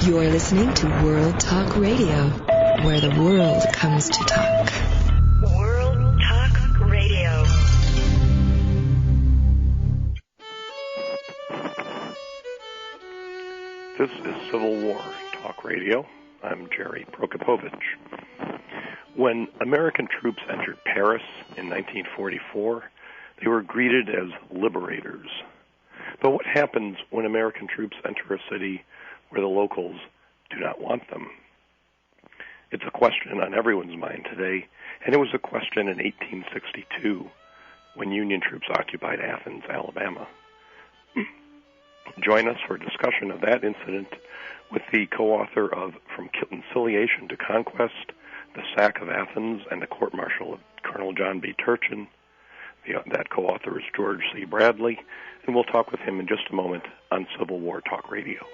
You're listening to World Talk Radio, where the world comes to talk. World Talk Radio. This is Civil War Talk Radio. I'm Jerry Prokopovich. When American troops entered Paris in 1944, they were greeted as liberators. But what happens when American troops enter a city where the locals do not want them? It's a question on everyone's mind today, and it was a question in 1862 when Union troops occupied Athens, Alabama. Join us for a discussion of that incident with the co-author of From Conciliation to Conquest, The Sack of Athens, and the court-martial of Colonel John B. Turchin. That co-author is George C. Bradley, and we'll talk with him in just a moment on Civil War Talk Radio.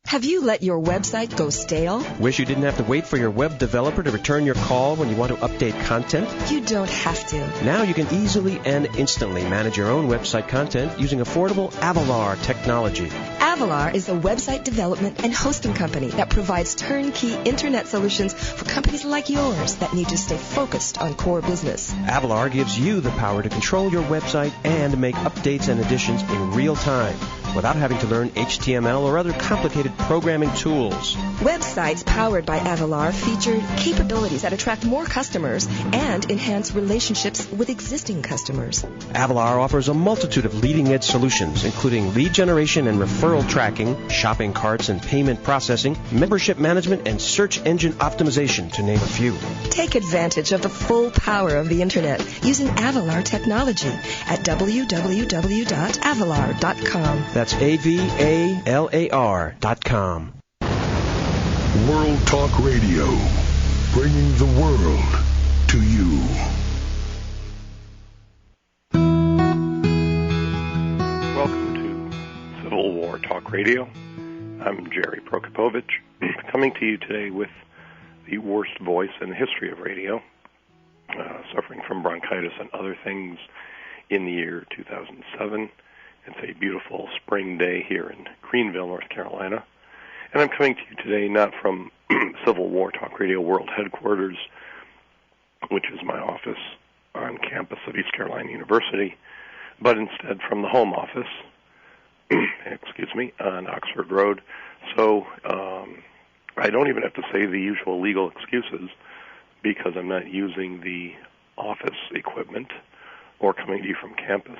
Have you let your website go stale? Wish you didn't have to wait for your web developer to return your call when you want to update content? You don't have to. Now you can easily and instantly manage your own website content using affordable Avalar technology. Avalar is a website development and hosting company that provides turnkey internet solutions for companies like yours that need to stay focused on core business. Avalar gives you the power to control your website and make updates and additions in real time without having to learn HTML or other complicated programming tools. Websites powered by Avalar feature capabilities that attract more customers and enhance relationships with existing customers. Avalar offers a multitude of leading-edge solutions, including lead generation and referral tracking, shopping carts and payment processing, membership management, and search engine optimization, to name a few. Take advantage of the full power of the Internet using Avalar technology at www.avalar.com. That's AVALAR.com. World Talk Radio, bringing the world to you. Welcome to Civil War Talk Radio. I'm Jerry Prokopovich, coming to you today with the worst voice in the history of radio, suffering from bronchitis and other things in the year 2007. It's a beautiful spring day here in Greenville, North Carolina. And I'm coming to you today not from Civil War Talk Radio World Headquarters, which is my office on campus of East Carolina University, but instead from the home office, on Oxford Road. So I don't even have to say the usual legal excuses because I'm not using the office equipment or coming to you from campus,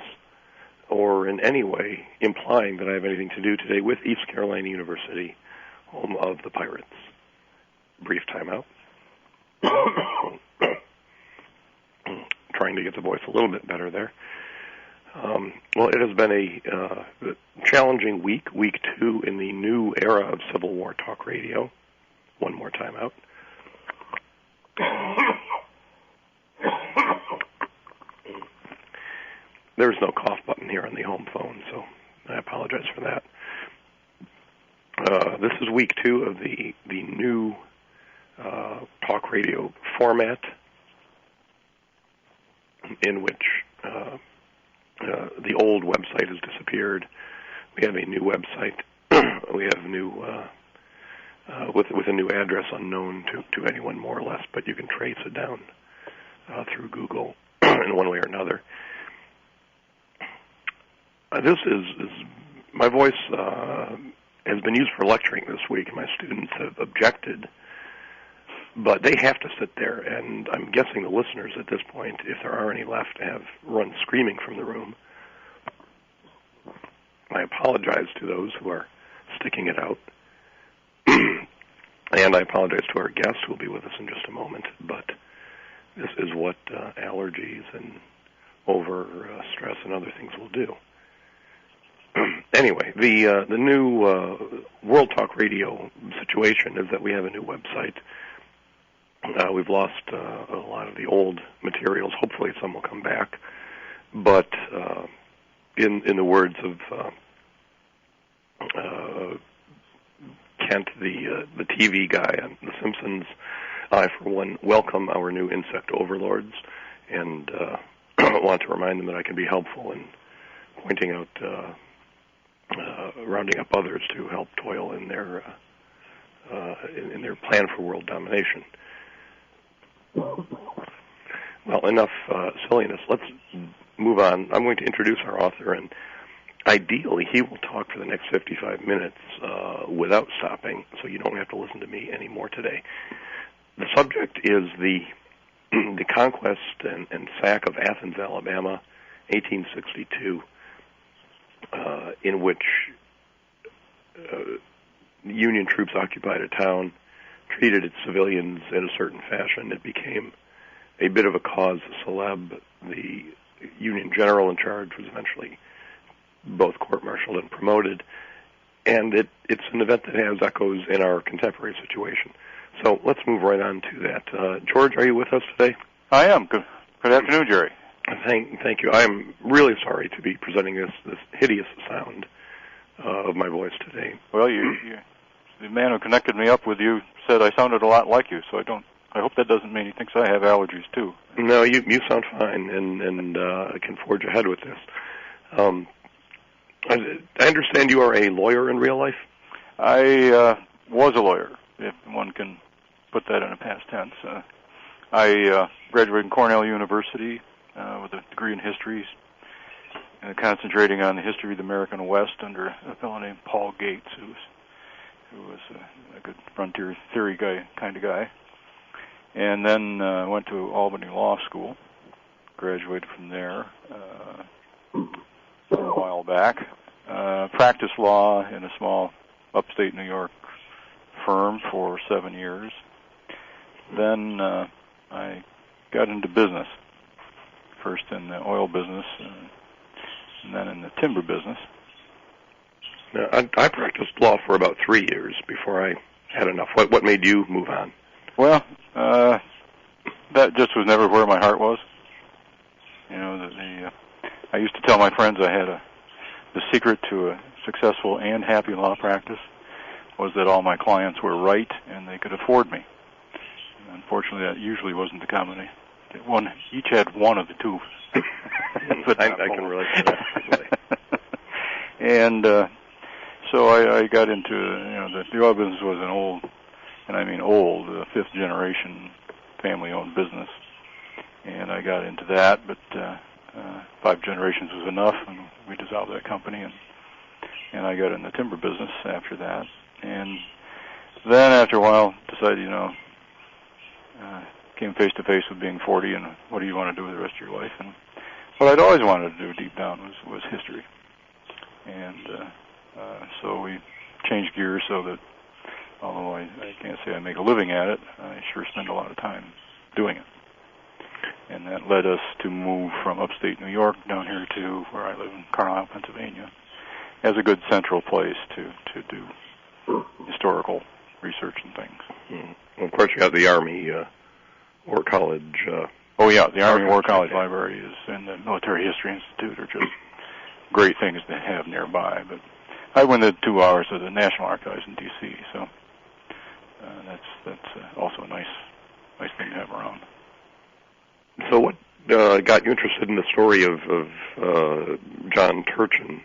or in any way implying that I have anything to do today with East Carolina University, home of the Pirates. Brief timeout. Trying to get the voice a little bit better there. Well, it has been a challenging week 2 in the new era of Civil War Talk Radio. One more timeout. There's no cough button here on the home phone, so I apologize for that. This is week 2 of the new talk radio format, in which the old website has disappeared. We have a new website. We have new with a new address unknown to anyone, more or less, but you can trace it down through Google in one way or another. This is my voice has been used for lecturing this week. My students have objected, but they have to sit there, and I'm guessing the listeners at this point, if there are any left, have run screaming from the room. I apologize to those who are sticking it out, and I apologize to our guests who will be with us in just a moment, but this is what allergies and over stress and other things will do. Anyway, the new World Talk Radio situation is that we have a new website. We've lost a lot of the old materials. Hopefully some will come back. But in the words of Kent, the TV guy on The Simpsons, I, for one, welcome our new insect overlords, and want to remind them that I can be helpful in pointing out, rounding up others to help toil in their plan for world domination. Well, enough silliness. Let's move on. I'm going to introduce our author, and ideally he will talk for the next 55 minutes without stopping, so you don't have to listen to me anymore today. The subject is the conquest and sack of Athens, Alabama, 1862, in which Union troops occupied a town, treated its civilians in a certain fashion. It became a bit of a cause célèbre. The Union general in charge was eventually both court-martialed and promoted, and it's an event that has echoes in our contemporary situation. So let's move right on to that. George, are you with us today? I am. Good afternoon, Jerry. Thank you. I'm really sorry to be presenting this hideous sound of my voice today. Well, the man who connected me up with you said I sounded a lot like you, so I hope that doesn't mean he thinks I have allergies too. No, you sound fine, and I can forge ahead with this. I understand you are a lawyer in real life? I was a lawyer, if one can put that in a past tense. I graduated from Cornell University with a degree in history, concentrating on the history of the American West under a fellow named Paul Gates, who was a good frontier theory kind of guy. And then went to Albany Law School, graduated from there a while back. Practiced law in a small upstate New York firm for 7 years. Then I got into business, first in the oil business and then in the timber business. Now, I practiced law for about 3 years before I had enough. What made you move on? Well, that just was never where my heart was. You know, I used to tell my friends I had the secret to a successful and happy law practice was that all my clients were right and they could afford me. And unfortunately, that usually wasn't the combination. Each had one of the two. But I can relate to that. And so I got into, the oil business was an old, and I mean old, fifth generation family-owned business. And I got into that, but 5 generations was enough, and we dissolved that company, and I got in the timber business after that. And then after a while, decided, came face to face with being 40, and what do you want to do with the rest of your life? And what I'd always wanted to do deep down was history. And so we changed gears so that, although I can't say I make a living at it, I sure spend a lot of time doing it. And that led us to move from upstate New York down here to where I live in Carlisle, Pennsylvania, as a good central place to do historical research and things. Well, of course, you have the Army War College. The Army War College Library and the Military History Institute are just great things to have nearby. But I went in 2 hours to the National Archives in D.C., so that's also a nice thing to have around. So what got you interested in the story of John Turchin?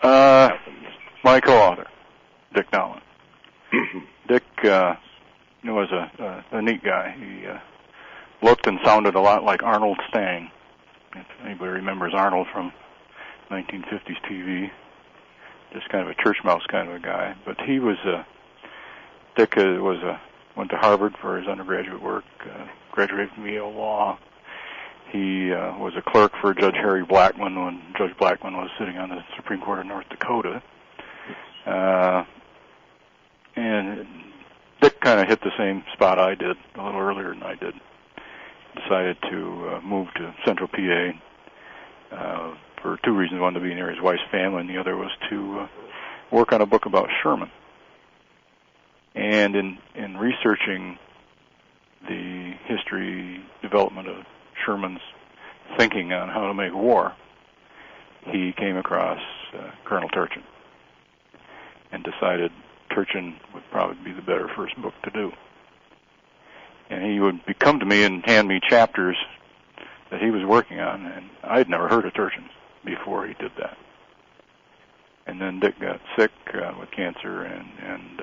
My co-author, Dick Dowland. Dick was a neat guy. He looked and sounded a lot like Arnold Stang. If anybody remembers Arnold from 1950s TV, just kind of a church mouse kind of a guy. But he was Dick went to Harvard for his undergraduate work, graduated from Yale Law. He was a clerk for Judge Harry Blackmun when Judge Blackmun was sitting on the Supreme Court of North Dakota. And Dick kind of hit the same spot I did, a little earlier than I did. Decided to move to Central PA for 2 reasons. One, to be near his wife's family, and the other was to work on a book about Sherman. And in researching the history, development of Sherman's thinking on how to make war, he came across Colonel Turchin and decided Turchin would probably be the better first book to do. And he would come to me and hand me chapters that he was working on, and I'd never heard of Turchin before he did that. And then Dick got sick with cancer, and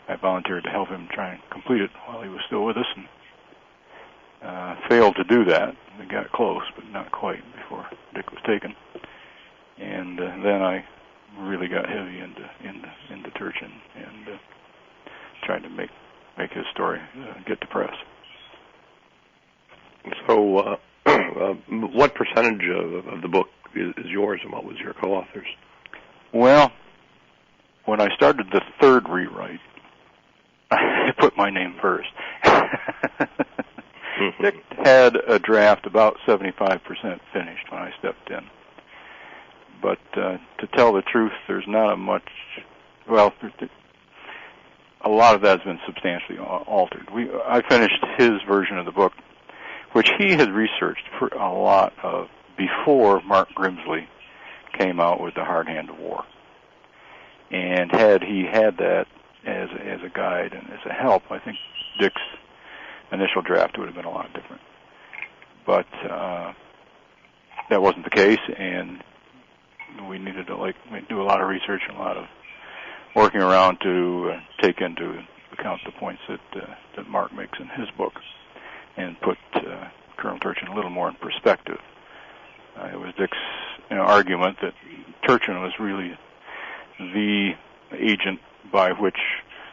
I volunteered to help him try and complete it while he was still with us, and failed to do that. We got close, but not quite, before Dick was taken. And then I really got heavy into Turchin and tried to make his story get to press. So, what percentage of the book is yours, and what was your co-author's? Well, when I started the third rewrite, I put my name first. Dick had a draft about 75% finished when I stepped in. But to tell the truth, there's not a lot of that has been substantially altered. I finished his version of the book, which he had researched for a lot of before Mark Grimsley came out with The Hard Hand of War. And had he had that as a guide and as a help, I think Dick's initial draft would have been a lot different. But that wasn't the case, and we needed to do a lot of research and a lot of working around to take into account the points that Mark makes in his book and put Colonel Turchin a little more in perspective. It was Dick's argument that Turchin was really the agent by which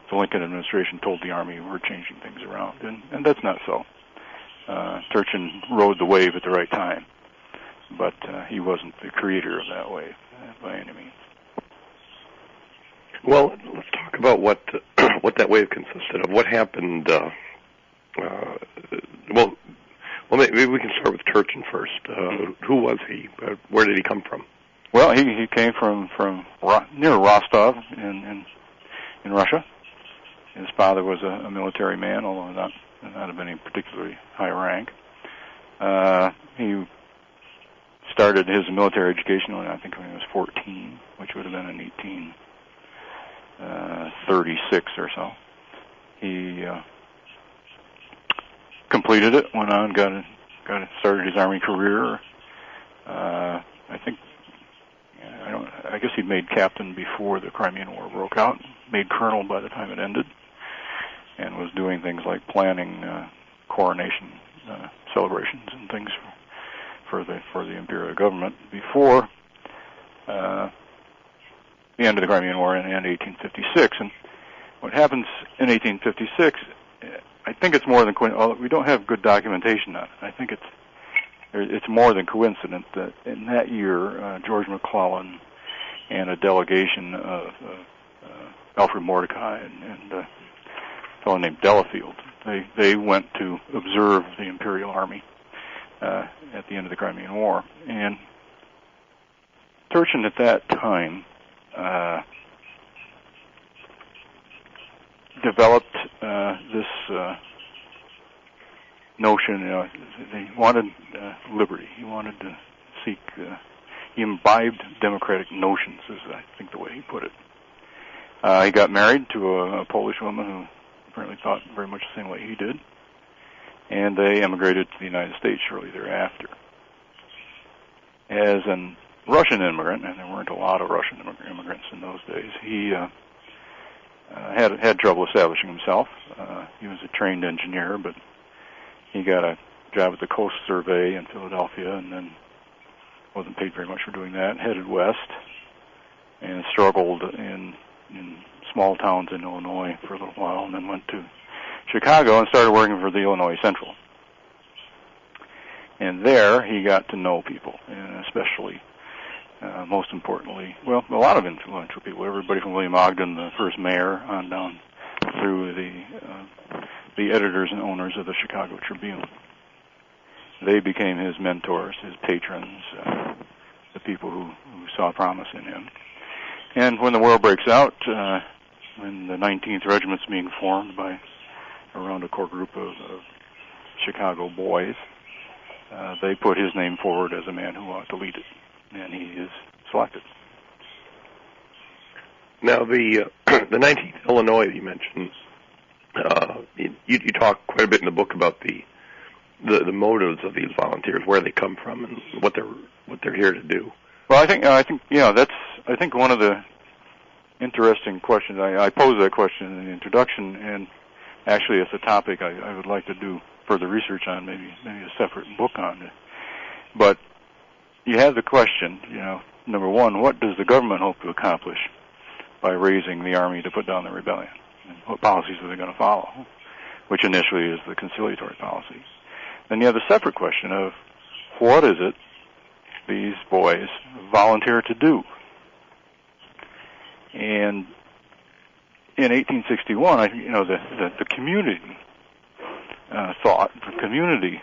the Lincoln administration told the Army we're changing things around, and that's not so. Turchin rode the wave at the right time, but he wasn't the creator of that wave by any means. Well, let's talk about what that wave consisted of. What happened? Well, maybe we can start with Turchin first. Who was he? Where did he come from? Well, he came from near Rostov in Russia. His father was a military man, although not of any particularly high rank. He started his military education when he was 14, which would have been in 1836 or so. He completed it, went on, started his Army career. I guess he made captain before the Crimean War broke out, made colonel by the time it ended, and was doing things like planning coronation celebrations and things for the imperial government before the end of the Crimean War in 1856. And what happens in 1856, I think it's more than coincidence. We don't have good documentation on it. I think it's more than coincidence that in that year, George McClellan and a delegation of Alfred Mordecai and a fellow named Delafield, they went to observe the Imperial Army at the end of the Crimean War. And Turchin at that time developed this notion. He wanted liberty. He wanted to seek. He imbibed democratic notions, is I think the way he put it. He got married to a Polish woman who apparently thought very much the same way he did, and they emigrated to the United States shortly thereafter. As a Russian immigrant, and there weren't a lot of Russian immigrants in those days, he had trouble establishing himself. He was a trained engineer, but he got a job at the Coast Survey in Philadelphia, and then wasn't paid very much for doing that. Headed west and struggled in small towns in Illinois for a little while, and then went to Chicago and started working for the Illinois Central. And there he got to know people, and especially, most importantly, a lot of influential people. Everybody from William Ogden, the first mayor, on down through the editors and owners of the Chicago Tribune. They became his mentors, his patrons, the people who saw promise in him. And when the war breaks out, when the 19th Regiment's being formed by around a core group of Chicago boys, they put his name forward as a man who ought to lead it, and he is selected. Now, the 19th Illinois that you mentioned, you talk quite a bit in the book about the the motives of these volunteers, where they come from, and what they're here to do. Well, I think that's one of the interesting questions. I posed that question in the introduction, and actually, it's a topic I would like to do further research on, maybe a separate book on it. But you have the question, number one, what does the government hope to accomplish by raising the army to put down the rebellion? And what policies are they going to follow? Which initially is the conciliatory policy. Then you have a separate question of what is it these boys volunteer to do? And in 1861, I think, the community thought, the community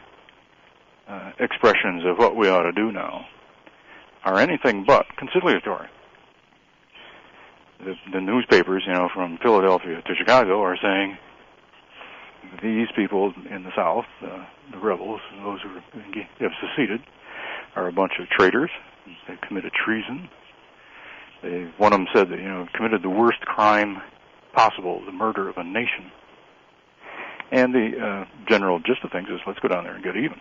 expressions of what we ought to do now are anything but conciliatory. The newspapers, from Philadelphia to Chicago, are saying these people in the South, the rebels, those who have seceded, are a bunch of traitors. They've committed treason. One of them said that, committed the worst crime possible, the murder of a nation. And the general gist of things is, let's go down there and get even.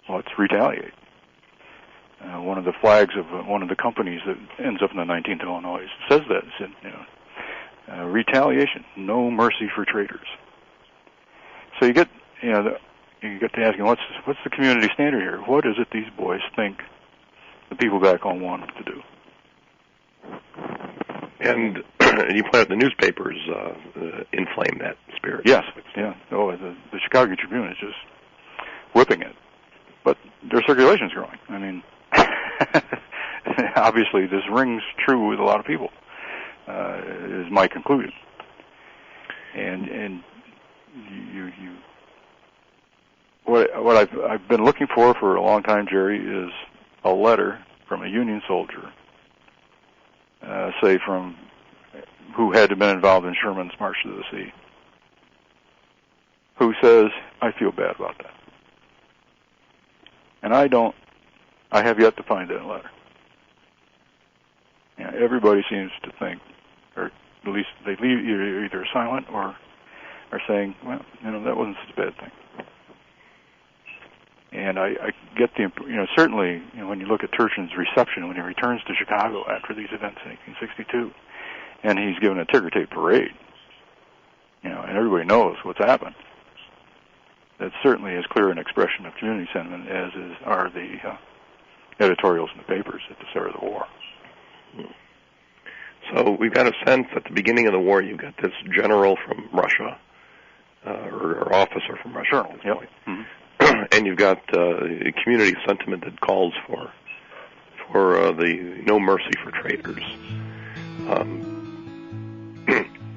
Let's retaliate. One of the flags of one of the companies that ends up in the 19th Illinois says that. It said, retaliation, no mercy for traitors. So you get, you get to asking, what's the community standard here? What is it these boys think the people back home want them to do? And you point out the newspapers inflame that spirit. Yes, yeah. Oh, the Chicago Tribune is just whipping it. But their circulation's growing. I mean, obviously this rings true with a lot of people, is my conclusion. And what I've been looking for a long time, Jerry, is a letter from a Union soldier, say from who had been involved in Sherman's March to the Sea, who says, I feel bad about that. And I have yet to find that letter. Everybody seems to think, or at least they leave either silent or are saying, well, that wasn't such a bad thing. And I get the, certainly, when you look at Turchin's reception when he returns to Chicago after these events in 1862, and he's given a ticker tape parade, and everybody knows what's happened. That's certainly as clear an expression of community sentiment as are the editorials in the papers at the start of the war. So we've got a sense at the beginning of the war you've got this general from Russia, or officer from Russia at this point. Mm-hmm. And you've got a community sentiment that calls for the no mercy for traitors.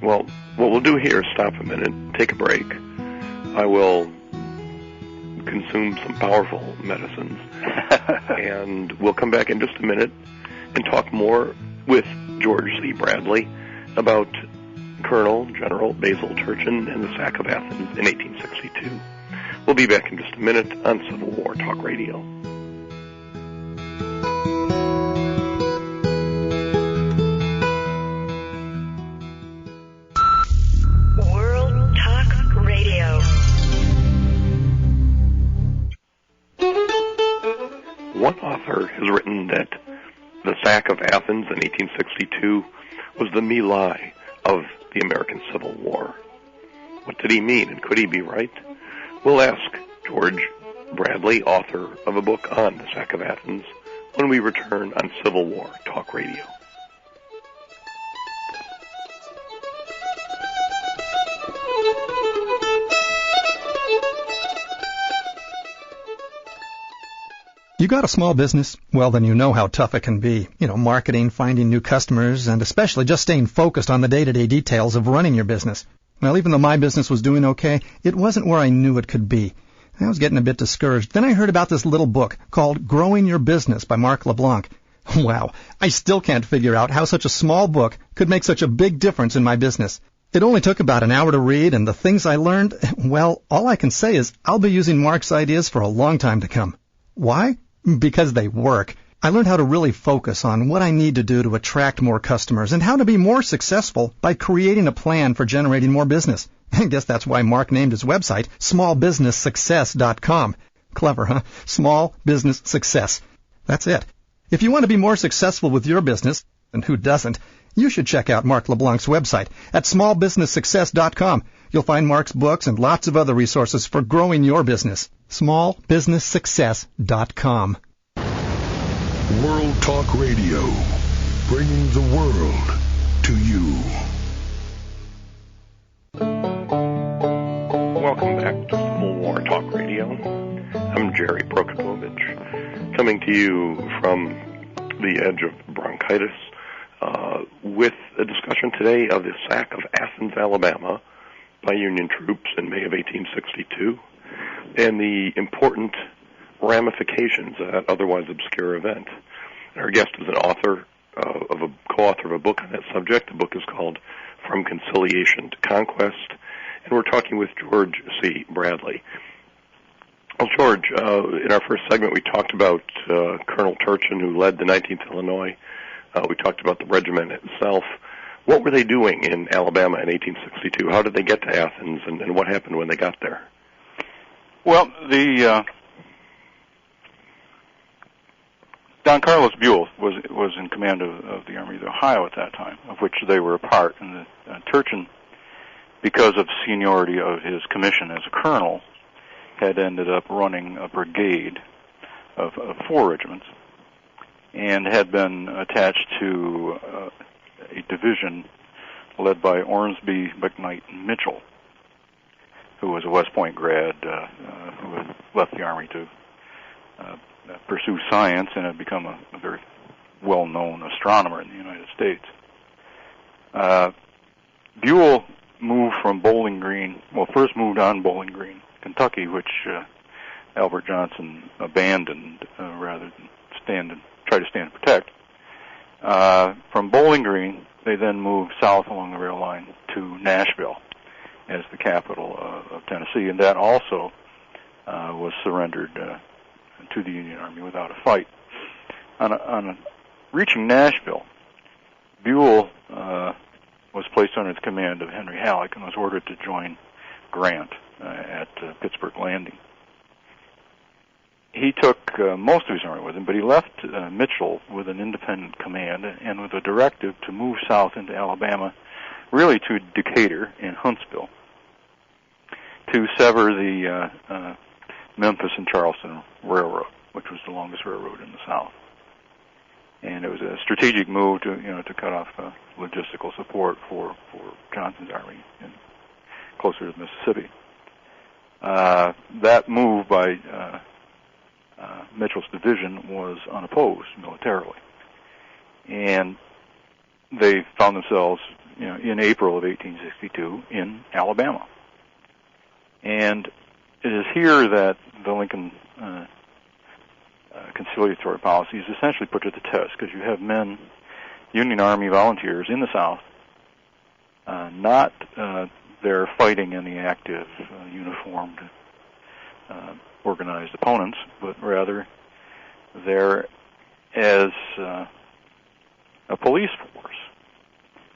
Well, what we'll do here is stop a minute, take a break. I will consume some powerful medicines, and we'll come back in just a minute and talk more with George C. Bradley about Colonel General Basil Turchin and the sack of Athens in 1862. We'll be back in just a minute on Civil War Talk Radio. World Talk Radio. One author has written that the sack of Athens in 1862 was the My Lai of the American Civil War. What did he mean, and could he be right? We'll ask George Bradley, author of a book on the sack of Athens, when we return on Civil War Talk Radio. You got a small business? Well, then you know how tough it can be. Marketing, finding new customers, and especially just staying focused on the day-to-day details of running your business. Well, even though my business was doing okay, it wasn't where I knew it could be. I was getting a bit discouraged. Then I heard about this little book called Growing Your Business by Mark LeBlanc. Wow, I still can't figure out how such a small book could make such a big difference in my business. It only took about an hour to read, and the things I learned, well, all I can say is I'll be using Mark's ideas for a long time to come. Why? Because they work. I learned how to really focus on what I need to do to attract more customers and how to be more successful by creating a plan for generating more business. I guess that's why Mark named his website smallbusinesssuccess.com. Clever, huh? Small Business Success. That's it. If you want to be more successful with your business, and who doesn't, you should check out Mark LeBlanc's website at smallbusinesssuccess.com. You'll find Mark's books and lots of other resources for growing your business. smallbusinesssuccess.com. World Talk Radio, bringing the world to you. Welcome back to Civil War Talk Radio. I'm Jerry Prokopovich, coming to you from the edge of bronchitis with a discussion today of the sack of Athens, Alabama by Union troops in May of 1862 and the important ramifications of that otherwise obscure event. Our guest is an author co-author of a book on that subject. The book is called From Conciliation to Conquest, and we're talking with George C. Bradley. Well, George, in our first segment we talked about Colonel Turchin, who led the 19th Illinois. We talked about the regiment itself. What were they doing in Alabama in 1862? How did they get to Athens, and what happened when they got there? Well, Don Carlos Buell was in command of the Army of the Ohio at that time, of which they were a part. And Turchin, because of seniority of his commission as a colonel, had ended up running a brigade of 4 regiments and had been attached to a division led by Ormsby, McKnight, and Mitchell, who was a West Point grad who had left the Army to pursue science and had become a very well-known astronomer in the United States. Buell moved from Bowling Green, first moved on Bowling Green, Kentucky, which Albert Johnson abandoned rather than try to stand and protect. From Bowling Green, they then moved south along the rail line to Nashville as the capital of Tennessee, and that also was surrendered to the Union Army without a fight. On reaching Nashville, Buell was placed under the command of Henry Halleck and was ordered to join Grant at Pittsburgh Landing. He took most of his army with him, but he left Mitchell with an independent command and with a directive to move south into Alabama, really to Decatur and Huntsville, to sever the Memphis and Charleston Railroad, which was the longest railroad in the South. And it was a strategic move to cut off logistical support for Johnson's army closer to Mississippi. That move by Mitchell's division was unopposed militarily, and they found themselves, in April of 1862 in Alabama. And it is here that the Lincoln conciliatory policy is essentially put to the test, because you have men, Union Army volunteers in the South, not there fighting any active, uniformed, organized opponents, but rather there as a police force,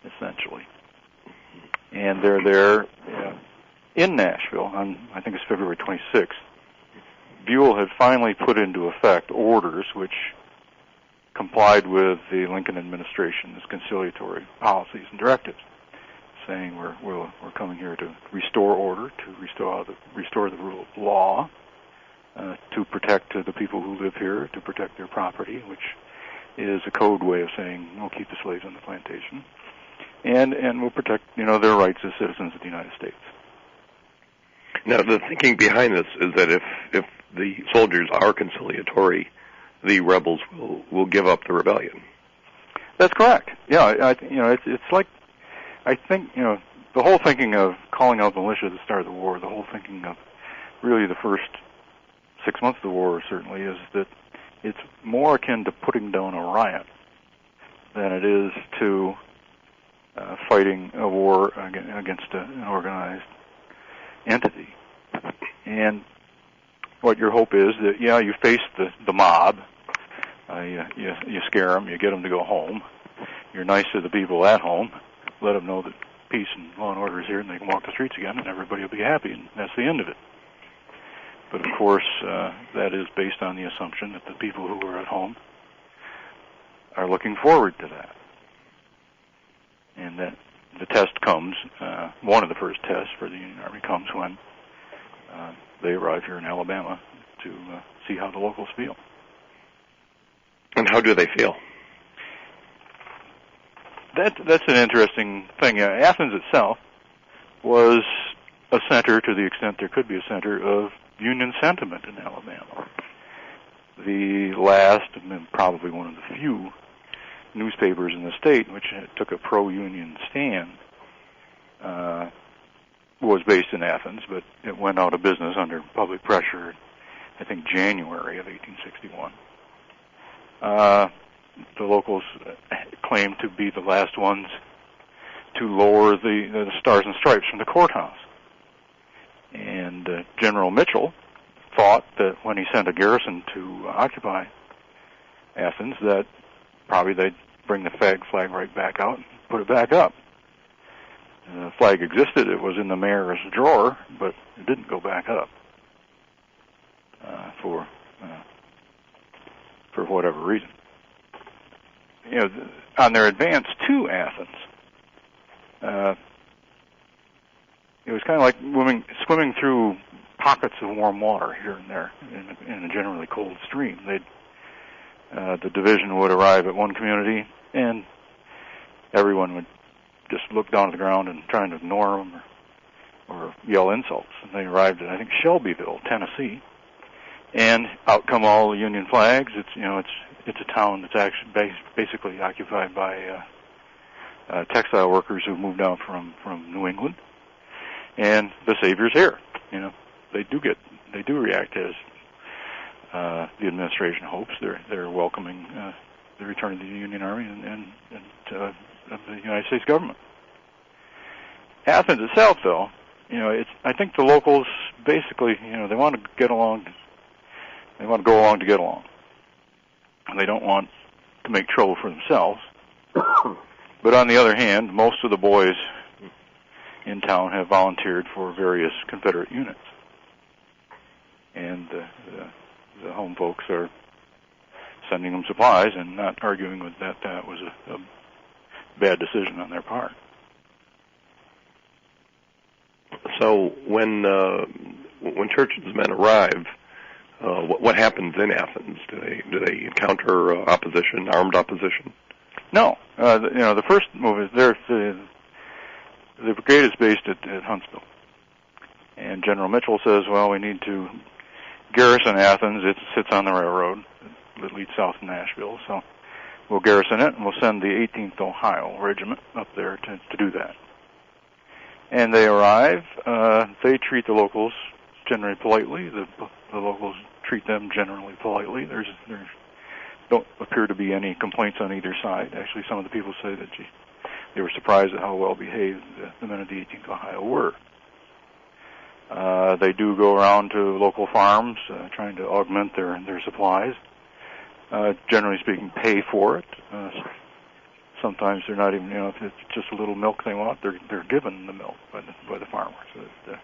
essentially. And they're there in Nashville on, I think it's February 26th. Buell had finally put into effect orders which complied with the Lincoln administration's conciliatory policies and directives, saying we're coming here to restore order, to restore the rule of law, to protect the people who live here, to protect their property, which is a code way of saying we'll keep the slaves on the plantation, and we'll protect their rights as citizens of the United States. Now, the thinking behind this is that if the soldiers are conciliatory, the rebels will give up the rebellion. That's correct. Yeah, it's like, I think the whole thinking of calling out militia at the start of the war, the whole thinking of really the first 6 months of the war certainly is that it's more akin to putting down a riot than it is to fighting a war against an organized entity. And what your hope is that, you face the mob, you scare them, you get them to go home, you're nice to the people at home, let them know that peace and law and order is here, and they can walk the streets again, and everybody will be happy, and that's the end of it. But of course, that is based on the assumption that the people who are at home are looking forward to that. And that the test comes, one of the first tests for the Union Army comes when they arrive here in Alabama to see how the locals feel. And how do they feel? That's an interesting thing. Athens itself was a center, to the extent there could be a center, of Union sentiment in Alabama. The last, and probably one of the few, newspapers in the state which took a pro-Union stand was based in Athens, but it went out of business under public pressure, I think January of 1861. The locals claimed to be the last ones to lower the Stars and Stripes from the courthouse. And General Mitchell thought that when he sent a garrison to occupy Athens, that probably they'd bring the flag right back out and put it back up. The flag existed. It was in the mayor's drawer, but it didn't go back up for whatever reason. On their advance to Athens, it was kind of like swimming through pockets of warm water here and there in a generally cold stream. The division would arrive at one community, and everyone would just look down at the ground and try and ignore them or yell insults. And they arrived at, I think, Shelbyville, Tennessee, and out come all the Union flags. It's a town that's actually basically occupied by textile workers who moved down from New England, and the Savior's here. They do react as the administration hopes. They're welcoming the return of the Union Army and of the United States government. Athens itself, though, I think the locals basically, they want to get along. They want to go along to get along. They don't want to make trouble for themselves. But on the other hand, most of the boys in town have volunteered for various Confederate units. And the home folks are sending them supplies and not arguing with that was a bad decision on their part. So when Churchill's men arrive, what happens in Athens? Do they encounter armed opposition? No. The first move is the brigade is based at Huntsville, and General Mitchell says, "Well, we need to garrison Athens. It sits on the railroad that leads south to Nashville, so we'll garrison it, and we'll send the 18th Ohio Regiment up there to do that." And they arrive. They treat the locals generally politely. The locals treat them generally politely. There don't appear to be any complaints on either side. Actually, some of the people say that they were surprised at how well behaved the men of the 18th Ohio were. They do go around to local farms, trying to augment their supplies. Generally speaking, pay for it. Sometimes they're not even, if it's just a little milk they want, they're given the milk by the farmers. So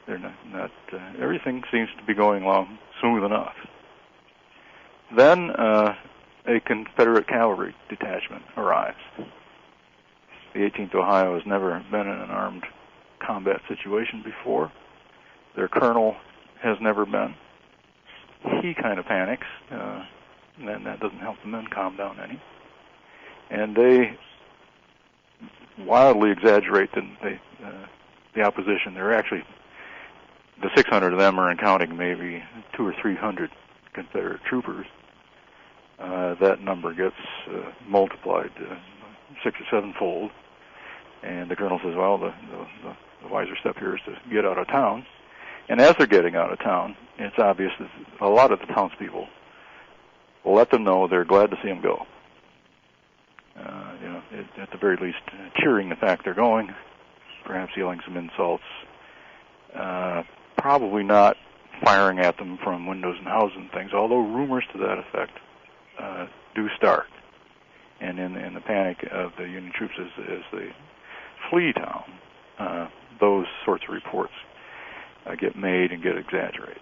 they're not everything seems to be going along smooth enough. Then a Confederate cavalry detachment arrives. The 18th Ohio has never been in an armed combat situation before. Their colonel has never been. He kind of panics, and then that doesn't help the men calm down any. And they wildly exaggerate the opposition. They're actually, the 600 of them are counting maybe 200 or 300 Confederate troopers. That number gets multiplied 6 or 7-fold. And the colonel says, well, the wiser step here is to get out of town. And as they're getting out of town, it's obvious that a lot of the townspeople will let them know they're glad to see them go. At the very least, cheering the fact they're going, perhaps yelling some insults, probably not firing at them from windows and houses and things, although rumors to that effect do start. And in the panic of the Union troops as they flee town, those sorts of reports get made and get exaggerated.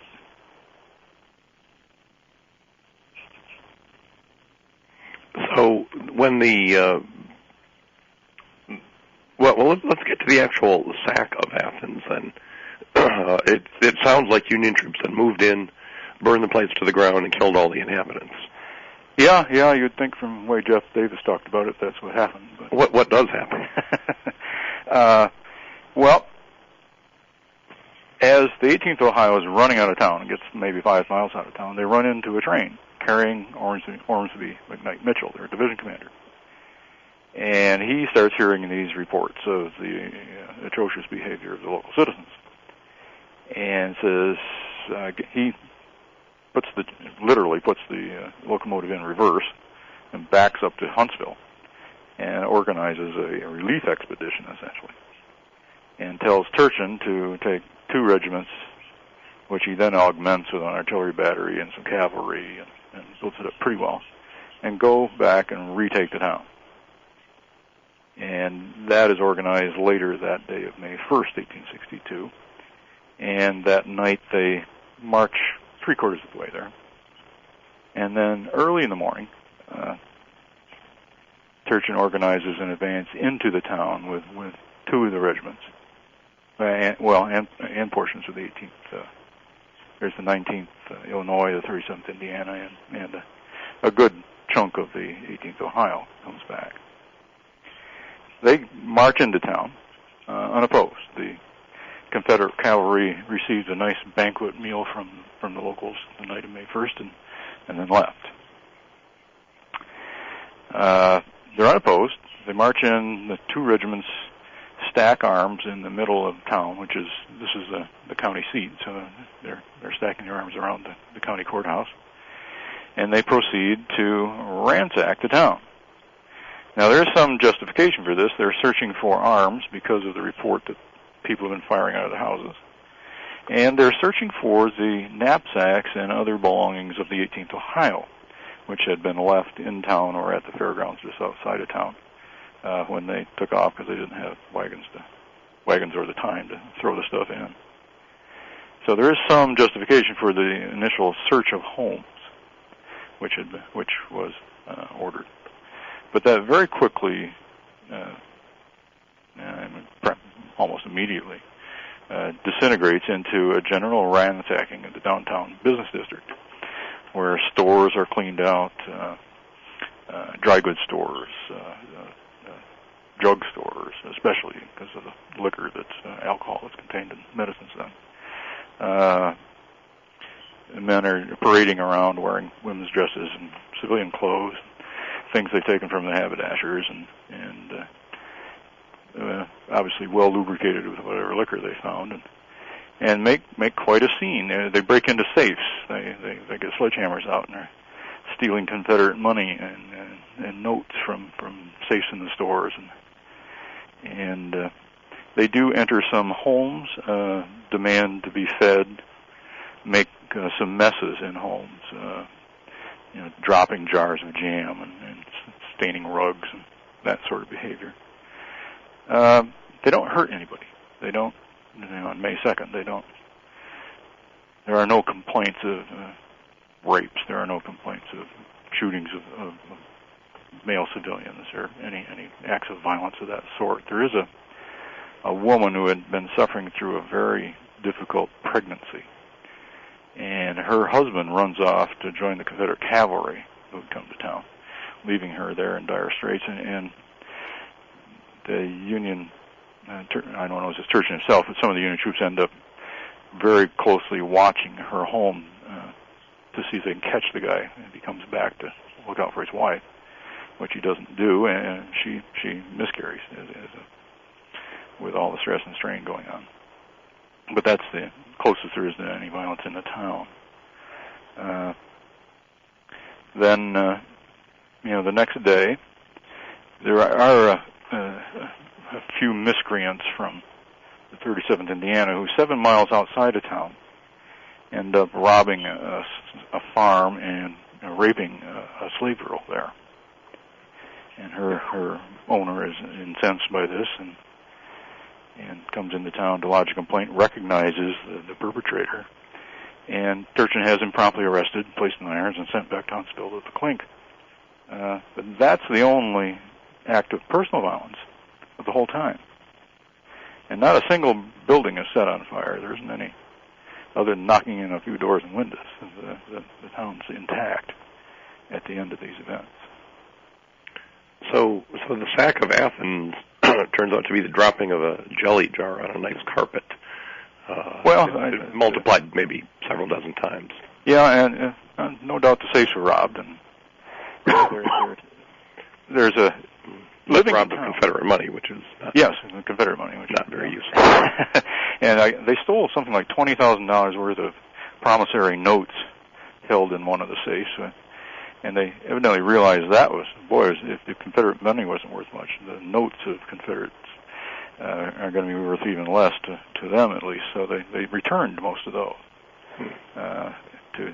So when the let's get to the actual sack of Athens then. It sounds like Union troops had moved in, burned the place to the ground, and killed all the inhabitants. Yeah, you'd think from the way Jeff Davis talked about it, that's what happened. But What does happen? Well, as the 18th Ohio is running out of town, it gets maybe 5 miles out of town, they run into a train carrying Ormsby McKnight Mitchell, their division commander. And he starts hearing these reports of the atrocious behavior of the local citizens. And says, he literally puts the locomotive in reverse and backs up to Huntsville and organizes a relief expedition, essentially, and tells Turchin to take 2 regiments, which he then augments with an artillery battery and some cavalry and builds it up pretty well, and go back and retake the town. And that is organized later that day of May 1st, 1862. And that night they march 3/4 of the way there. And then early in the morning, Turchin organizes an advance into the town with 2 of the regiments, and portions of the 18th. There's the 19th Illinois, the 37th Indiana, and a good chunk of the 18th Ohio comes back. They march into town unopposed. The Confederate cavalry received a nice banquet meal from the locals the night of May 1st and then left. They're unopposed. They march in. The 2 regiments stack arms in the middle of town, this is the county seat, so they're stacking their arms around the county courthouse, and they proceed to ransack the town. Now, there's some justification for this. They're searching for arms because of the report that people have been firing out of the houses. And they're searching for the knapsacks and other belongings of the 18th Ohio, which had been left in town or at the fairgrounds just outside of town when they took off because they didn't have wagons or the time to throw the stuff in. So there is some justification for the initial search of homes, which was ordered. But that very quickly, almost immediately, disintegrates into a general ransacking of the downtown business district, where stores are cleaned out, dry goods stores, drug stores, especially because of the liquor alcohol that's contained in medicines then. Men are parading around wearing women's dresses and civilian clothes, things they've taken from the haberdashers, and obviously well lubricated with whatever liquor they found, and make quite a scene. They break into safes. They get sledgehammers out and are stealing Confederate money and notes from safes in the stores, and they do enter some homes, demand to be fed, make some messes in homes, dropping jars of jam and staining rugs and that sort of behavior. They don't hurt anybody. They don't, on May 2nd, there are no complaints of rapes. There are no complaints of shootings of male civilians or any acts of violence of that sort. There is a woman who had been suffering through a very difficult pregnancy, and her husband runs off to join the Confederate cavalry who had come to town, leaving her there in dire straits, and the Union, I don't know if it's Turchin himself, but some of the Union troops end up very closely watching her home to see if they can catch the guy if he comes back to look out for his wife, which he doesn't do, and she miscarries with all the stress and strain going on. But that's the closest there is to any violence in the town. Then, the next day, there are a few miscreants from the 37th Indiana who, 7 miles outside of town, end up robbing a farm and raping a slave girl there. And her owner is incensed by this and comes into town to lodge a complaint, recognizes the perpetrator, and Turchin has him promptly arrested, placed in irons, and sent back to Huntsville to the clink. But that's the only act of personal violence of the whole time. And not a single building is set on fire. There isn't any, other than knocking in a few doors and windows. The town's intact at the end of these events. So the sack of Athens turns out to be the dropping of a jelly jar on a nice carpet. It multiplied maybe several dozen times. Yeah, and no doubt the safes were robbed, and there's a living robbed of Confederate money, which is Confederate money, which not very useful. And they stole something like $20,000 worth of promissory notes held in one of the safes. And they evidently realized that was, if the Confederate money wasn't worth much, the notes of Confederates are going to be worth even less to them at least. So they returned most of those to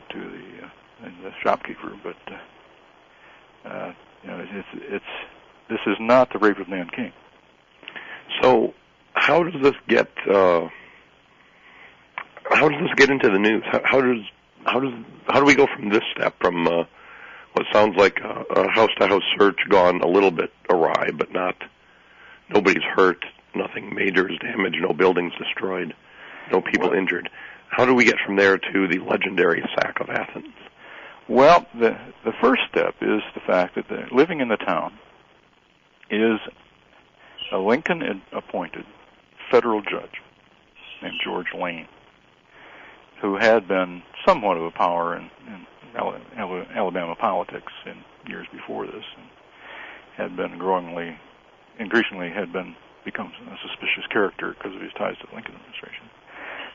the shopkeeper. But this is not the rape of Nanking. So how does this get into the news? How do we go from this step from what sounds like a house-to-house search gone a little bit awry, but nobody's hurt, nothing major is damaged, no buildings destroyed, no people injured. How do we get from there to the legendary sack of Athens? Well, the first step is the fact that living in the town is a Lincoln-appointed federal judge named George Lane, who had been somewhat of a power in Alabama politics in years before this, and had been increasingly become a suspicious character because of his ties to the Lincoln administration.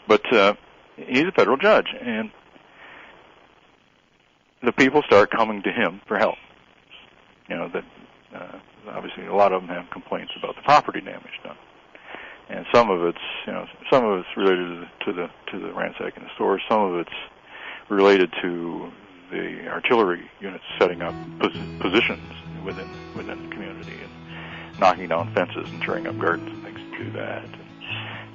But he's a federal judge, and the people start coming to him for help. Obviously a lot of them have complaints about the property damage done, and some of it's related to the ransacking the stores. Some of it's related to the artillery units setting up positions within the community and knocking down fences and tearing up gardens and things to do that.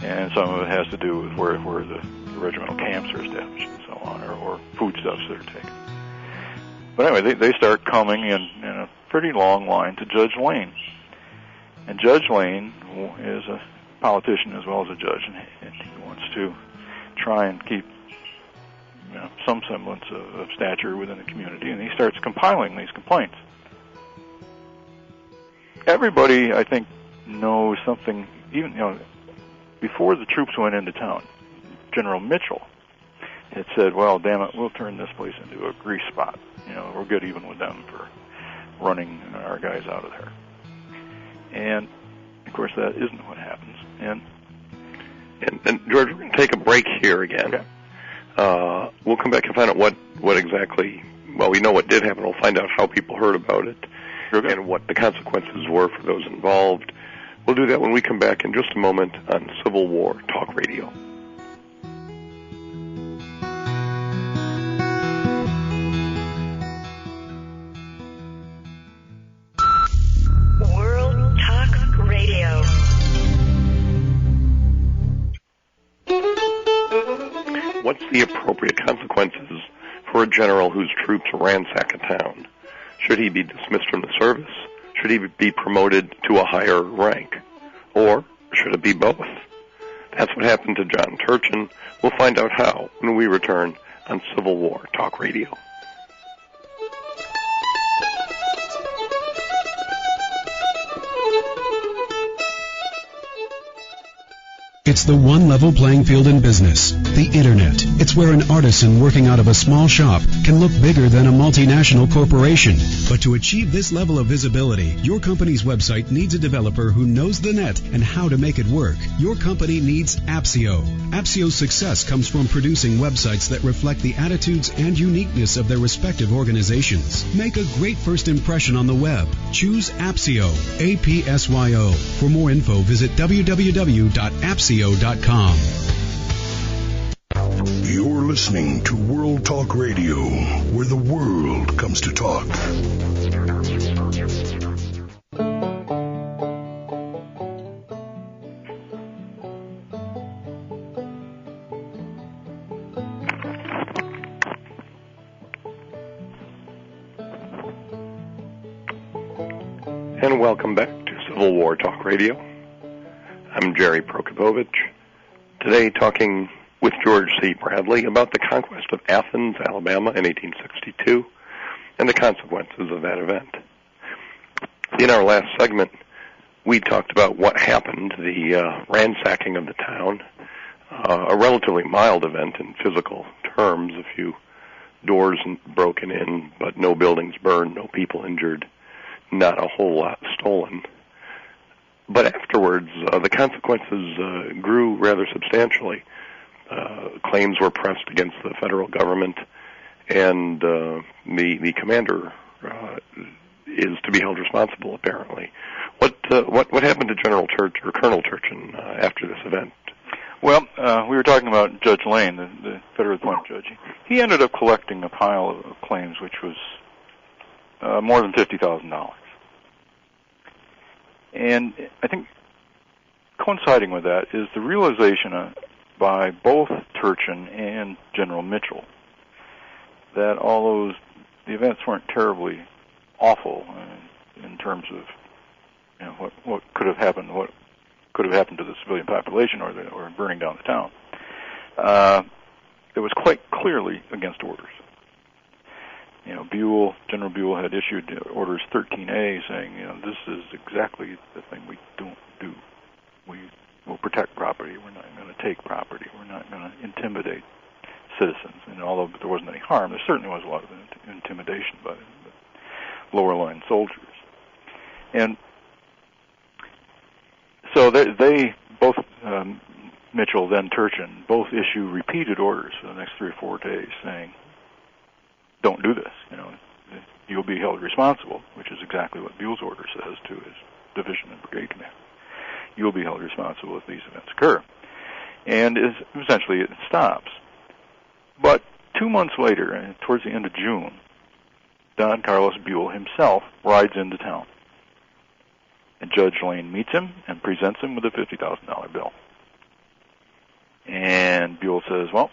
And some of it has to do with where the regimental camps are established and so on, or foodstuffs that are taken. But anyway, they start coming in a pretty long line to Judge Lane. And Judge Lane is a politician as well as a judge, and he wants to try and keep some semblance of stature within the community, and he starts compiling these complaints. Everybody, I think, knows something, even before the troops went into town, General Mitchell had said, well, damn it, we'll turn this place into a grease spot. We'll get even with them for running our guys out of there. And, of course, that isn't what happens. And George, we're going to take a break here again. Okay. We'll come back and find out what exactly, well, we know what did happen. We'll find out how people heard about it and what the consequences were for those involved. We'll do that when we come back in just a moment on Civil War Talk Radio. World Talk Radio. What's the appropriate consequences for a general whose troops ransack a town? Should he be dismissed from the service? Should he be promoted to a higher rank? Or should it be both? That's what happened to John Turchin. We'll find out how when we return on Civil War Talk Radio. It's the one level playing field in business, the Internet. It's where an artisan working out of a small shop can look bigger than a multinational corporation. But to achieve this level of visibility, your company's website needs a developer who knows the net and how to make it work. Your company needs Appsio. Appsio's success comes from producing websites that reflect the attitudes and uniqueness of their respective organizations. Make a great first impression on the web. Choose Appsio, A-P-S-Y-O. For more info, visit www.appsio.com. You're listening to World Talk Radio, where the world comes to talk. and welcome back to Civil War Talk Radio. I'm Jerry Prokopovich, today talking with George C. Bradley about the conquest of Athens, Alabama in 1862 and the consequences of that event. In our last segment, we talked about what happened, the ransacking of the town, a relatively mild event in physical terms, a few doors broken in, but no buildings burned, no people injured, not a whole lot stolen. But afterwards, the consequences grew rather substantially. Claims were pressed against the federal government, and the commander is to be held responsible, apparently. What happened to General Turch or Colonel Turchin after this event? Well, we were talking about Judge Lane, the federally appointed judge. He ended up collecting a pile of claims, which was more than $50,000. And I think coinciding with that is the realization by both Turchin and General Mitchell that although the events weren't terribly awful in terms of what could have happened, what could have happened to the civilian population or burning down the town, it was quite clearly against orders. General Buell had issued orders 13A saying, this is exactly the thing we don't do. We will protect property. We're not going to take property. We're not going to intimidate citizens. And although there wasn't any harm, there certainly was a lot of intimidation by the lower line soldiers. And so they both, Mitchell, then Turchin, both issue repeated orders for the next 3 or 4 days saying, don't do this. You'll be held responsible, which is exactly what Buell's order says to his division and brigade commander. You'll be held responsible if these events occur. And essentially it stops. But 2 months later, towards the end of June, Don Carlos Buell himself rides into town. And Judge Lane meets him and presents him with a $50,000 bill. And Buell says, well,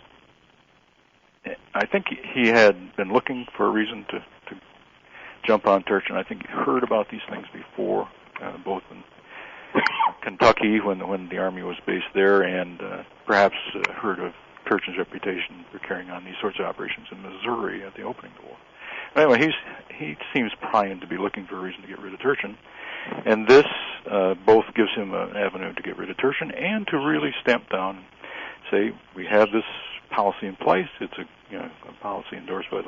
I think he had been looking for a reason to jump on Turchin. I think he heard about these things before, both in Kentucky when the Army was based there, and perhaps heard of Turchin's reputation for carrying on these sorts of operations in Missouri at the opening of the war. Anyway, he seems primed to be looking for a reason to get rid of Turchin, and this both gives him an avenue to get rid of Turchin and to really stamp down and say, we have this policy in place. It's a policy endorsed by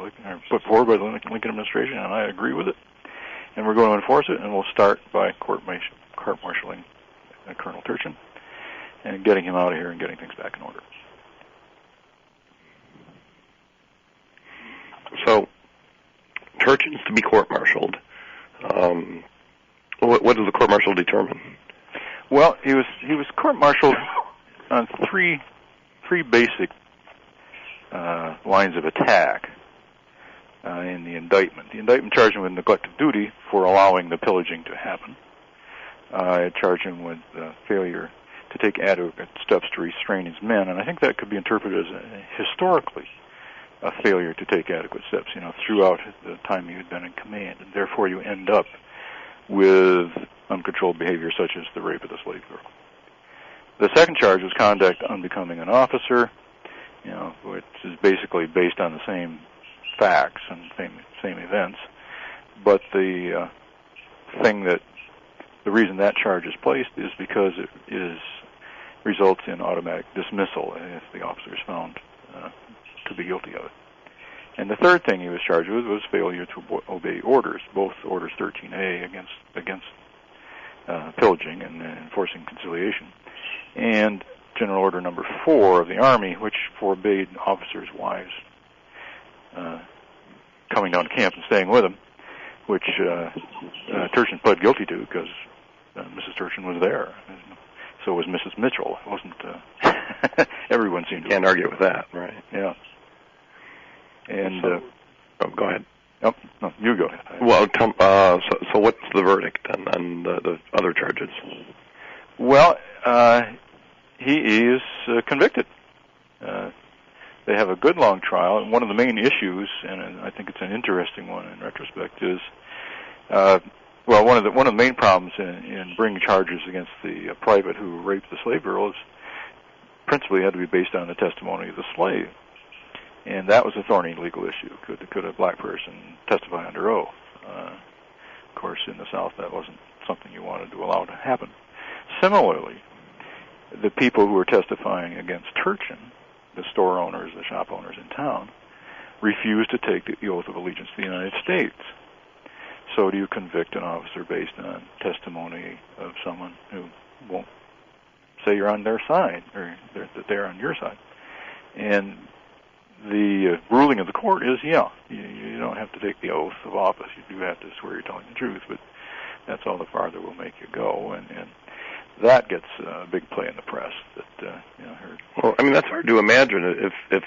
put forward by the Lincoln administration, and I agree with it. And we're going to enforce it, and we'll start by court-martialing Colonel Turchin and getting him out of here and getting things back in order. So, Turchin's to be court-martialed. What does the court-martial determine? Well, he was court-martialed on three basic lines of attack in the indictment. The indictment charged him with neglect of duty for allowing the pillaging to happen. It charged him with failure to take adequate steps to restrain his men, and I think that could be interpreted as historically a failure to take adequate steps, throughout the time he had been in command, and therefore you end up with uncontrolled behavior such as the rape of the slave girl. The second charge was conduct unbecoming an officer, which is basically based on the same facts and same events, but the reason that charge is placed is because it results in automatic dismissal if the officer is found to be guilty of it. And the third thing he was charged with was failure to obey orders, both orders 13A against pillaging and enforcing conciliation, and General Order Number 4 of the Army, which forbade officers' wives coming down to camp and staying with them, which Turchin pled guilty to because Mrs. Turchin was there. So was Mrs. Mitchell. It wasn't. Everyone seemed to. Can't argue with that, right? Yeah. And go ahead. Oh, no, you go ahead. Well, so what's the verdict on the other charges? Well, he is convicted. They have a good long trial, and one of the main issues, and I think it's an interesting one in retrospect, is Well, one of the main problems in bringing charges against the private who raped the slave girl is principally had to be based on the testimony of the slave, and that was a thorny legal issue. Could a black person testify under oath? Of course, in the South, that wasn't something you wanted to allow to happen. Similarly, the people who were testifying against Turchin, the store owners, the shop owners in town, refused to take the oath of allegiance to the United States. So do you convict an officer based on testimony of someone who won't say you're on their side, or that they're on your side? And the ruling of the court is, you don't have to take the oath of office. You do have to swear you're telling the truth, but that's all the farther we'll make you go. And that gets a big play in the press. Heard. Well, I mean, that's hard to imagine. If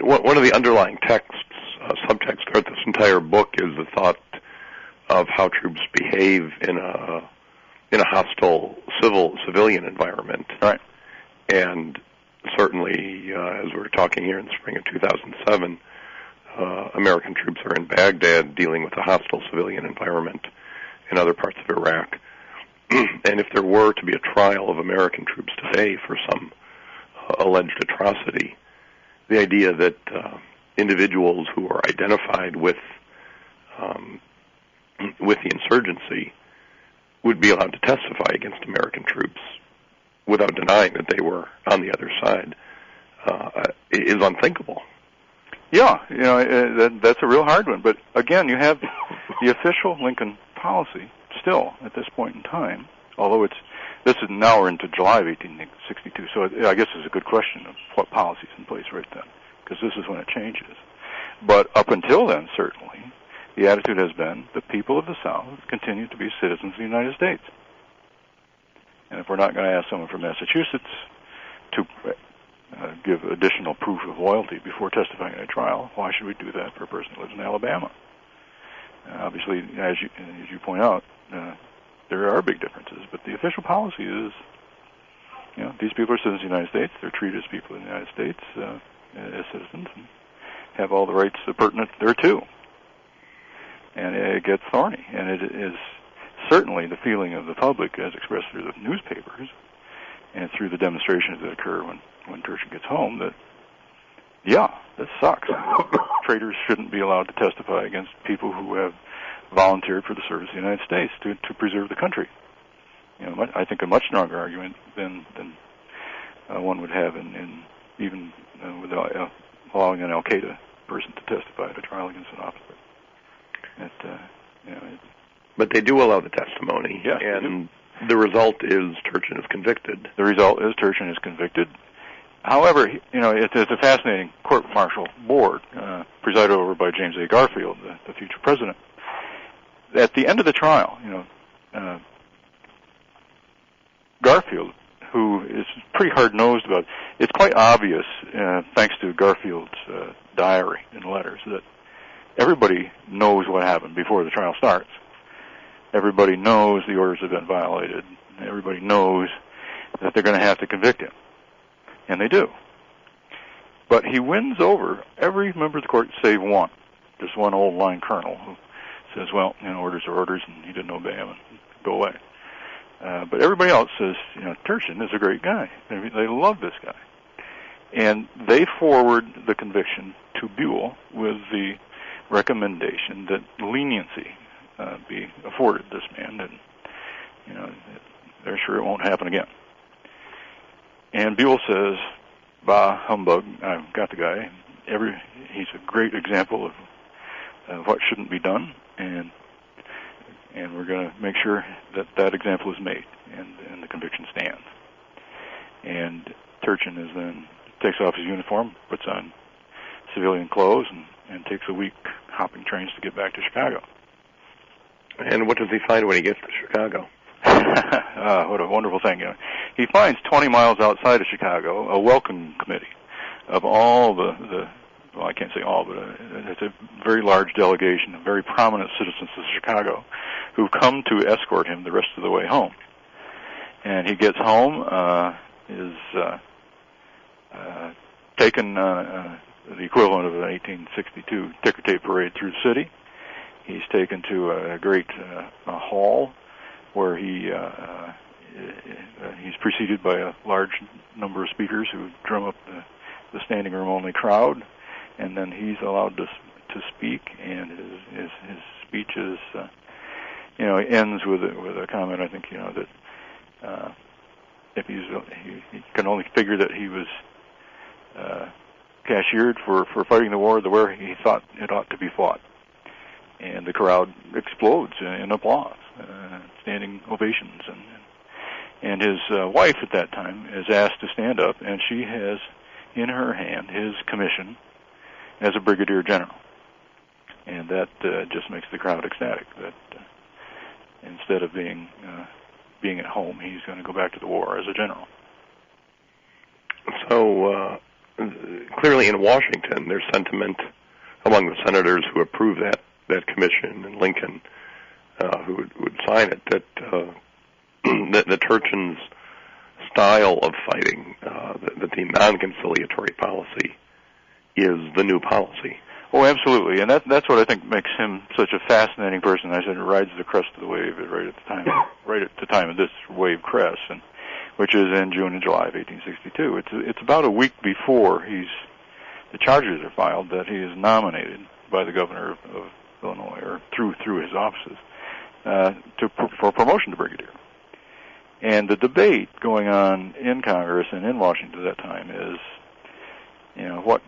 one of the underlying texts, subtext throughout this entire book is the thought of how troops behave in a hostile civilian environment. Right. And certainly, as we were talking here in the spring of 2007, American troops are in Baghdad dealing with a hostile civilian environment in other parts of Iraq. And if there were to be a trial of American troops today for some alleged atrocity, the idea that individuals who are identified with the insurgency would be allowed to testify against American troops without denying that they were on the other side is unthinkable. Yeah, that's a real hard one. But again, you have the official Lincoln policy still at this point in time, although this is now we're into July of 1862, so I guess it's a good question of what policy is in place right then, because this is when it changes. But up until then, certainly, the attitude has been the people of the South continue to be citizens of the United States. And if we're not going to ask someone from Massachusetts to give additional proof of loyalty before testifying in a trial, why should we do that for a person who lives in Alabama? Obviously, as you point out, there are big differences, but the official policy is, these people are citizens of the United States. They're treated as people in the United States as citizens and have all the rights pertinent thereto. And it gets thorny, and it is certainly the feeling of the public as expressed through the newspapers and through the demonstrations that occur when Turchin gets home that, this sucks. Traitors shouldn't be allowed to testify against people who have volunteered for the service of the United States to preserve the country. I think a much stronger argument than one would have in even with allowing an Al-Qaeda person to testify at a trial against an officer. But they do allow the testimony, yes, and the result is Turchin is convicted. The result is Turchin is convicted. However, it's a fascinating court-martial board presided over by James A. Garfield, the future president. At the end of the trial, Garfield, who is pretty hard-nosed about it, it's quite obvious, thanks to Garfield's diary and letters, that everybody knows what happened before the trial starts. Everybody knows the orders have been violated. Everybody knows that they're going to have to convict him. And they do. But he wins over every member of the court save one. Just one old line colonel who says, orders are orders, and he didn't obey them, and go away. But everybody else says, Turchin is a great guy. They love this guy. And they forward the conviction to Buell with the recommendation that leniency be afforded this man, and they're sure it won't happen again. And Buell says, "Bah, humbug! I've got the guy. He's a great example of what shouldn't be done, and we're going to make sure that example is made, and the conviction stands." And Turchin is then takes off his uniform, puts on civilian clothes, and takes a week hopping trains to get back to Chicago. And what does he find when he gets to Chicago? What a wonderful thing. He finds 20 miles outside of Chicago a welcome committee of all well, I can't say all, but it's a very large delegation of very prominent citizens of Chicago who've come to escort him the rest of the way home. And he gets home, is taken the equivalent of an 1862 ticker tape parade through the city, He's taken to a great hall where he's preceded by a large number of speakers who drum up the standing room only crowd, and then he's allowed to speak, and his speech is he ends with a comment. I think that if he can only figure that he was cashiered for fighting the war where he thought it ought to be fought. And the crowd explodes in applause, standing ovations, and his wife at that time is asked to stand up, and she has in her hand his commission as a brigadier general, and that just makes the crowd ecstatic. That instead of being at home, he's going to go back to the war as a general. So clearly, in Washington, there's sentiment among the senators who approved that commission, and Lincoln, who would sign it, that the Turchin's style of fighting, that the non-conciliatory policy, is the new policy. Oh, absolutely, and that's what I think makes him such a fascinating person. I said it rides the crest of the wave right at the time of this wave crest, and which is in June and July of 1862. It's about a week before the charges are filed that he is nominated by the governor of Illinois, or through his offices, for promotion to brigadier. And the debate going on in Congress and in Washington at that time is, what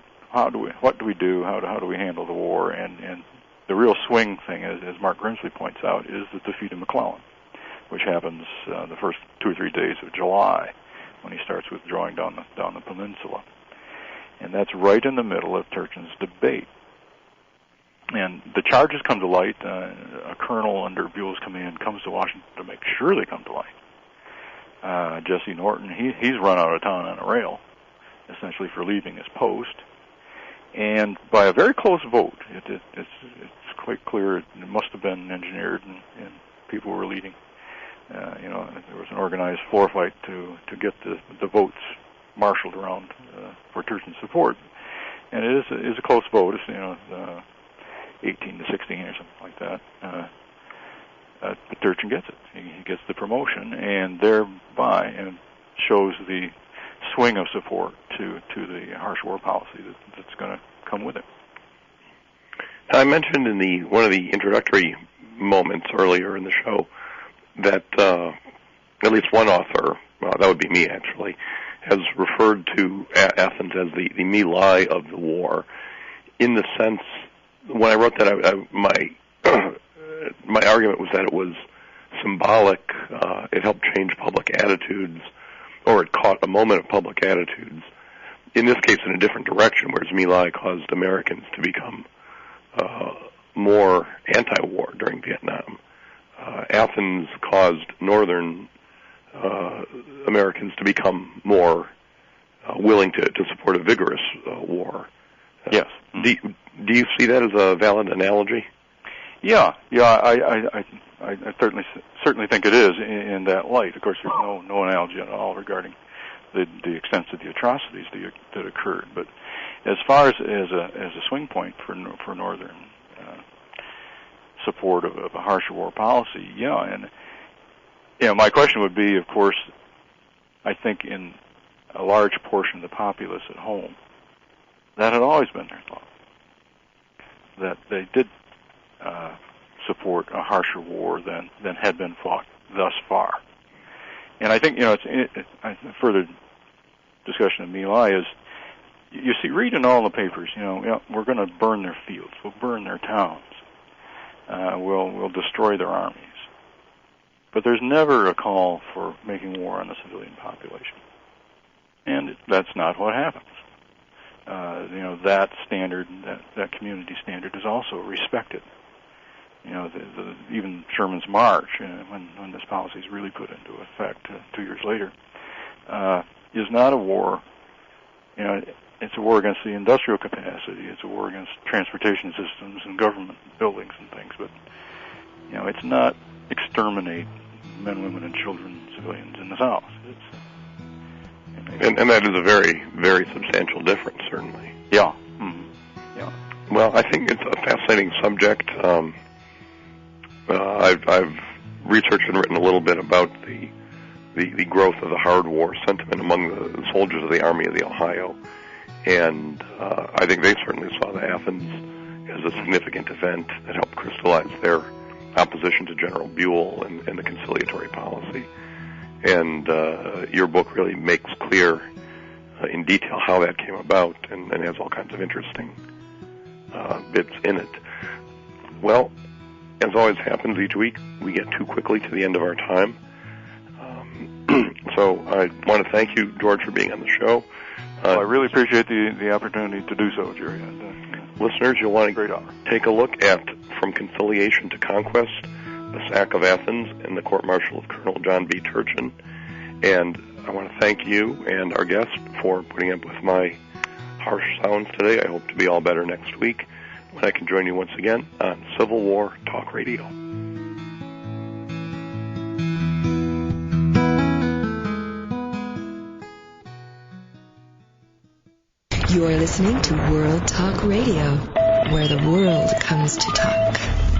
do we do? How do we handle the war? And the real swing thing, as Mark Grimsley points out, is the defeat of McClellan, which happens the first 2 or 3 days of July, when he starts withdrawing down the peninsula. And that's right in the middle of Turchin's debate. And the charges come to light. A colonel under Buell's command comes to Washington to make sure they come to light. Jesse Norton, he's run out of town on a rail, essentially for leaving his post. And by a very close vote, it's quite clear it must have been engineered, and people were leading. There was an organized floor fight to get the votes marshaled around for Turchin's support. And it is a close vote. It's 18 to 16 or something like that. But Turchin gets it. He gets the promotion, and thereby shows the swing of support to the harsh war policy that's going to come with it. I mentioned in one of the introductory moments earlier in the show that at least one author, well, that would be me actually, has referred to Athens as the My Lai of the war, in the sense, when I wrote that, my argument was that it was symbolic. It helped change public attitudes, or it caught a moment of public attitudes, in this case in a different direction, whereas My Lai caused Americans to become more anti-war during Vietnam. Athens caused northern Americans to become more willing to support a vigorous war. Yes. Do you see that as a valid analogy? Yeah. I certainly think it is in that light. Of course, there's no analogy at all regarding the extent of the atrocities that occurred. But as far as a swing point for northern support of a harsher war policy, and my question would be, of course, I think in a large portion of the populace at home, that had always been their thought, that they did support a harsher war than had been fought thus far. And I think, further discussion of My Lai is, you see, read in all the papers, we're going to burn their fields, we'll burn their towns, we'll destroy their armies. But there's never a call for making war on the civilian population. And that's not what happens. That standard, that community standard, is also respected. Even Sherman's March, when this policy is really put into effect 2 years later, is not a war. It's a war against the industrial capacity. It's a war against transportation systems and government buildings and things. But it's not exterminate men, women, and children, civilians in the South. And that is a very, very substantial difference, certainly. Yeah. Mm-hmm. Yeah. Well, I think it's a fascinating subject. I've researched and written a little bit about the growth of the hard war sentiment among the soldiers of the Army of the Ohio, and I think they certainly saw the Athens as a significant event that helped crystallize their opposition to General Buell and the conciliatory policy. And your book really makes clear in detail how that came about, and has all kinds of interesting bits in it. Well, as always happens each week, we get too quickly to the end of our time. So I want to thank you, George, for being on the show. Well, I really appreciate the opportunity to do so, Jerry. Listeners, you'll want to take a look at From Conciliation to Conquest, the Sack of Athens, and the court-martial of Colonel John B. Turchin. And I want to thank you and our guest for putting up with my harsh sounds today. I hope to be all better next week when I can join you once again on Civil War Talk Radio. You're listening to World Talk Radio, where the world comes to talk.